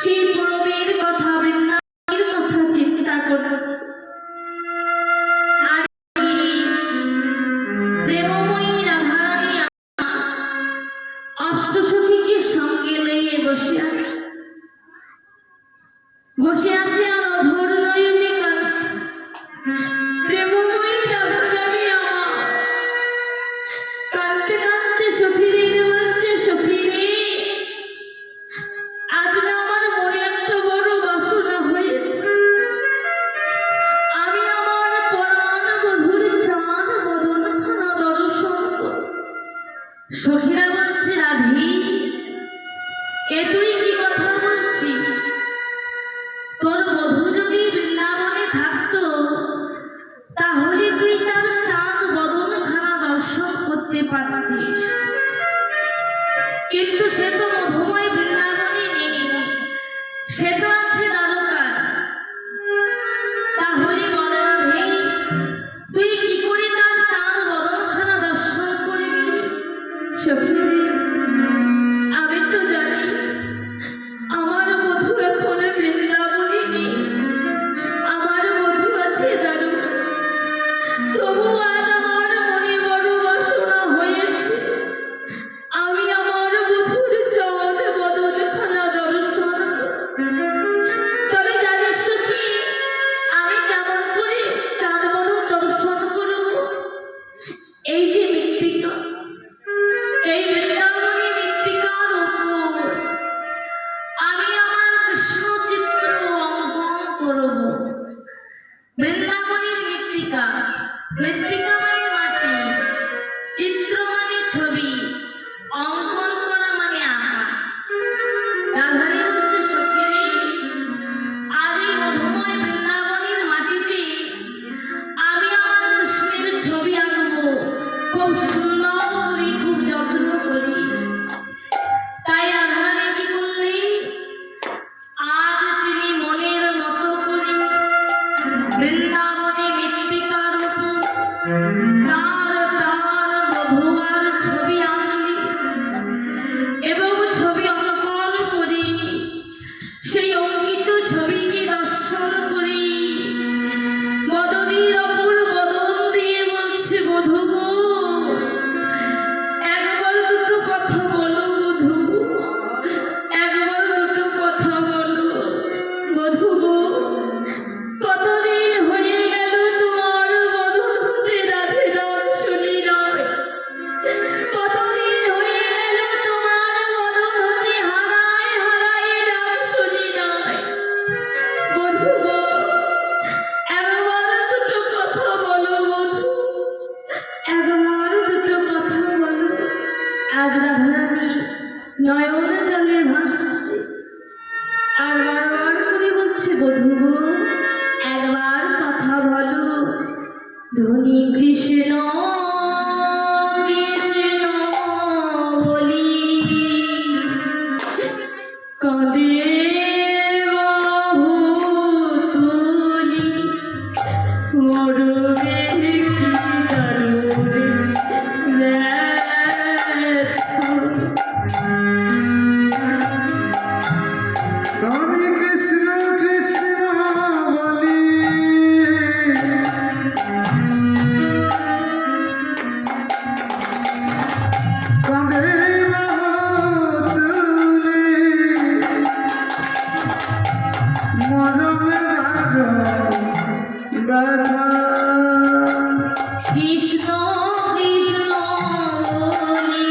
সেই পূরবের কথা, বৃন্দাবনের কথা চিন্তা করছে। আর প্রেমময়ী রাধারানী অষ্টসখীকে সঙ্গে লইয়ে বসে আছে আর অধর নয়নে কাঁদছে। প্রেমময়ী রাধারানী আমার কাঁদতে কাঁদতে সখীদের বলছে, সখীরে আজ না আমার মনে একটা বড় বাসনা হয়েছে, আমি আমার পরাণ বধূর চাঁদ বদনখানা দর্শন করব। সখীরা বলছে, রাধি এ তুই কি কথা বলছিস? তোর বধূ যদি বৃন্দাবনে থাকতো তাহলে তুই তার চাঁদ বদনখানা দর্শন করতে পারতিস, কিন্তু সে তো মধুময় বৃন্দাবনে নেই, সে তো আছে দ্বারকায়। তাহলে বল রাধে, তুই কি করে তার চাঁদ বদনখানা দর্শন করবি? আমি তো জানি আমার বধূ এখন বৃন্দাবনে নেই, আমার বধূ আছে দ্বারকা। তবু আজ আমার মনে বড় বাসনা হয়েছে, আমি আমার বধূর চাঁদ বদনখানা দর্শন করব। তবে জানিস কি আমি কেমন করে চাঁদ বদন দর্শন করব? এই যে মৃত্তিকা, এই বৃন্দাবনী মৃত্তিকার উপর আমি আমার কৃষ্ণ চিত্র অঙ্কন করব। বৃন্দাবনীর মৃত্তিকা, মৃত্তিকা মানে মাটি, চিত্র মানে ছবি, অঙ্কন করা মানে আঁকা। রাধারানী বলছে, সখীরে আজ এই মধুময় বৃন্দাবনীর মাটিতে আমি আমার কৃষ্ণের ছবি আঁকবো, খুব সুন্দর করে, খুব যত্ন করি। তাই রাধারানী কি করলেন, আজ তিনি মনের মতো করে বৃন্দাবনী মৃত্তিকার উপর তার বধূর ছবি আঁকলেন এবং ছবি অঙ্কন করে সেই অঙ্কিত ছবিকে দর্শন করে বদনের অপর বদন দিয়ে বলছে, বধূ গো একবার দুটো কথা বলো, বধূ একবার দুটো কথা বলো, বধূ গো কতদিন হয়ে গেল তোমার বদন হতে রাধে নাম শুনি নয়, কতদিন হয়ে গেল তোমার বদন হতে হারায় হারায় নাম শুনি নয়, বধূ গো একবার দুটো কথা বলো, বধূ একবার দুটো কথা বলো। আজ রাধারানী নয়ন জলে ভাসছে আর বারবার করে বলছে, বধূ গো একবার কথা বলো। ধনী কৃষ্ণ কৃষ্ণ বলি কাঁদে বাহু তুলি, মরবে কি দারুণ ব্যথা। ধনী কৃষ্ণ কৃষ্ণ বলি কাঁদে বাহু তুলি, মরবে দারুণ ব্যথা। কৃষ্ণ কৃষ্ণ বলি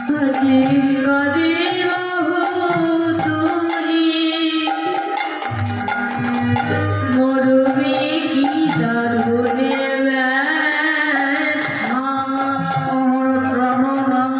কাঁদে কাঁদে বাহু তুলি, মরবে কি দারুণ ব্যথা। আমার প্রাণনাথ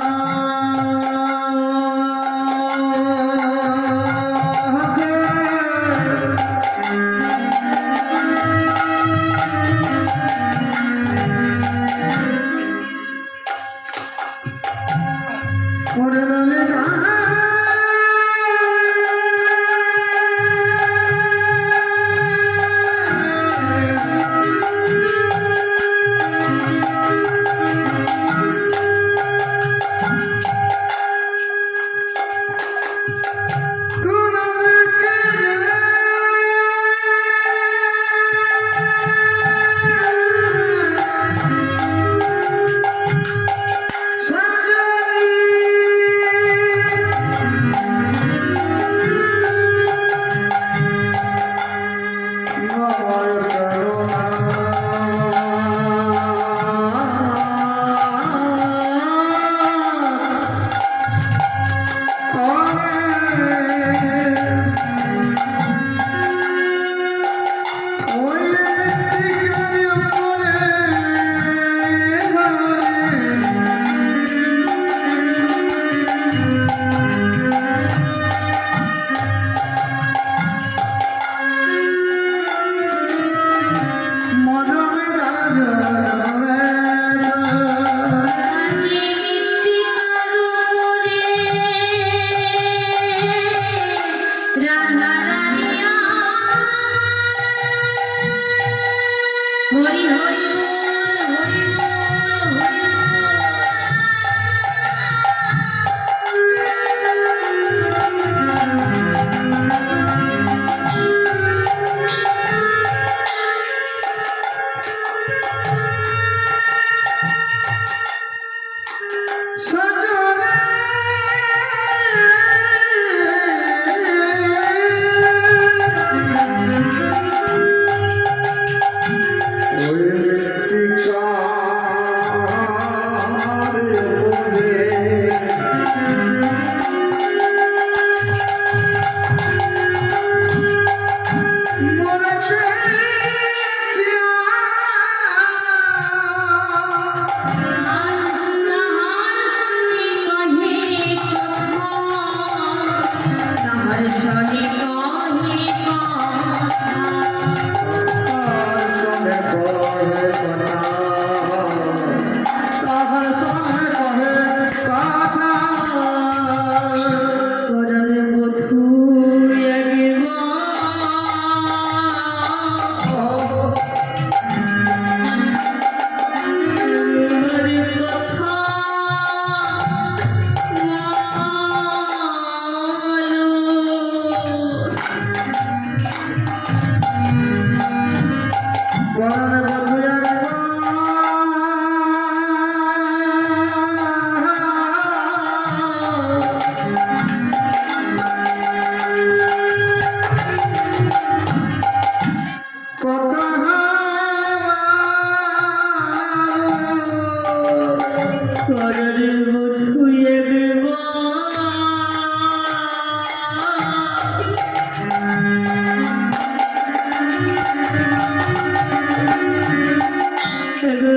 সাগর